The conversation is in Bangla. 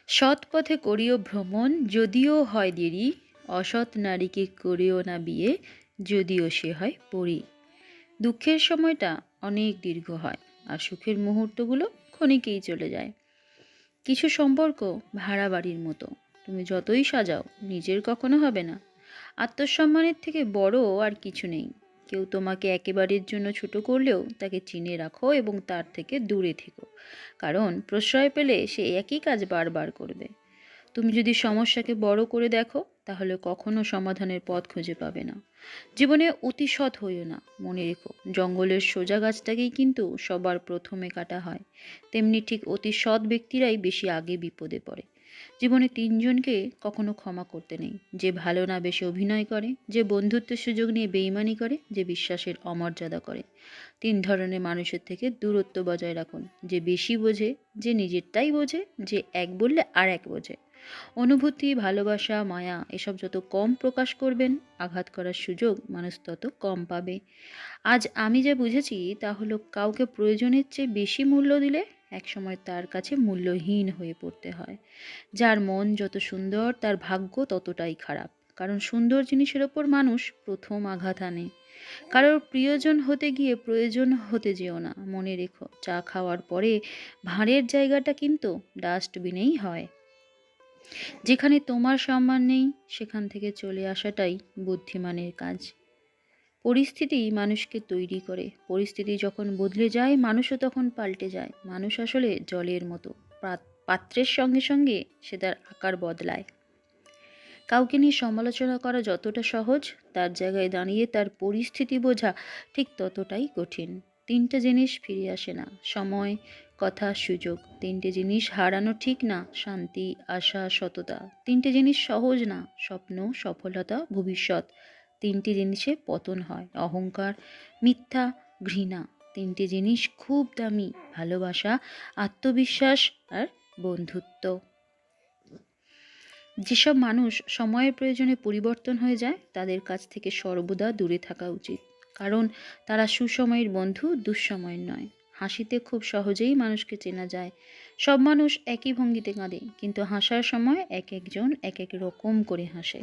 সৎ পথে করিও ভ্রমণ যদিও হয় দেরি, অসৎ নারীকে করিও না বিয়ে যদিও সে হয় পরী। দুঃখের সময়টা অনেক দীর্ঘ হয়, আর সুখের মুহূর্তগুলো ক্ষণিকেই চলে যায়। কিছু সম্পর্ক ভাড়া বাড়ির মতো, তুমি যতই সাজাও নিজের কখনো হবে না। আত্মসম্মানের থেকে বড় আর কিছু নেই। কেউ তোমাকে একেবারের জন্য ছোট করলেও তাকে চিনে রাখো এবং তার থেকে দূরে থেকো, কারণ প্রশ্রয় পেলে সে একই কাজ বারবার করবে। তুমি যদি সমস্যাকে বড় করে দেখো, তাহলে কখনো সমাধানের পথ খুঁজে পাবে না। জীবনে অতি সৎ হইও না, মনে রেখো জঙ্গলের সোজা গাছটাকেই কিন্তু সবার প্রথমে কাটা হয়, তেমনি ঠিক অতি সৎ ব্যক্তিরাই বেশি আগে বিপদে পড়ে। জীবনে তিনজনকে কখনো ক্ষমা করতে নেই: যে ভালো না বেশি অভিনয় করে, যে বন্ধুত্বের সুযোগ নিয়ে বেইমানি করে, যে বিশ্বাসের অমর্যাদা করে। তিন ধরনের মানুষের থেকে দূরত্ব বজায় রাখুন: যে বেশি বোঝে, যে নিজেরটাই বোঝে, যে এক বললে আর এক বোঝে। অনুভূতি, ভালোবাসা, মায়া এসব যত কম প্রকাশ করবেন, আঘাত করার সুযোগ মানুষ তত কম পাবে। আজ আমি যা বুঝেছি তা হলো, কাউকে প্রয়োজনের চেয়ে বেশি মূল্য দিলে একসময় তার কাছে মূল্যহীন হয়ে পড়তে হয়। যার মন যত সুন্দর তার ভাগ্য ততটাই খারাপ, কারণ সুন্দর জিনিসের ওপর মানুষ প্রথম আঘাত আনে। কারোর প্রিয়জন হতে গিয়ে প্রয়োজন হতে যেও না, মনে রেখো চা খাওয়ার পরে ভাঁড়ের জায়গাটা কিন্তু ডাস্টবিনেই হয়। যেখানে তোমার সম্মান নেই, সেখান থেকে চলে আসাটাই বুদ্ধিমানের কাজ। পরিস্থিতি মানুষকে তৈরি করে, পরিস্থিতি যখন বদলে যায় মানুষও তখন পাল্টে যায়। মানুষ আসলে জলের মতো, পাত্রের সঙ্গে সঙ্গে সে তার আকার বদলায়। কাউকে নিয়ে সমালোচনা করা যতটা সহজ, তার জায়গায় দাঁড়িয়ে তার পরিস্থিতি বোঝা ঠিক ততটাই কঠিন। তিনটে জিনিস ফিরে আসে না: সময়, কথা, সুযোগ। তিনটে জিনিস হারানো ঠিক না: শান্তি, আশা, সততা। তিনটে জিনিস সহজ না: স্বপ্ন, সফলতা, ভবিষ্যৎ। তিনটি জিনিসে পতন হয়: অহংকার, মিথ্যা, ঘৃণা। তিনটি জিনিস খুব দামি: ভালোবাসা, আত্মবিশ্বাস আর বন্ধুত্ব। যেসব মানুষ সময়ের প্রয়োজনে পরিবর্তন হয়ে যায়, তাদের কাছ থেকে সর্বদা দূরে থাকা উচিত, কারণ তারা সুসময়ের বন্ধু, দুঃসময়ের নয়। হাসিতে খুব সহজেই মানুষকে চেনা যায়। সব মানুষ একই ভঙ্গিতে কাঁদে, কিন্তু হাসার সময় এক একজন এক এক রকম করে হাসে।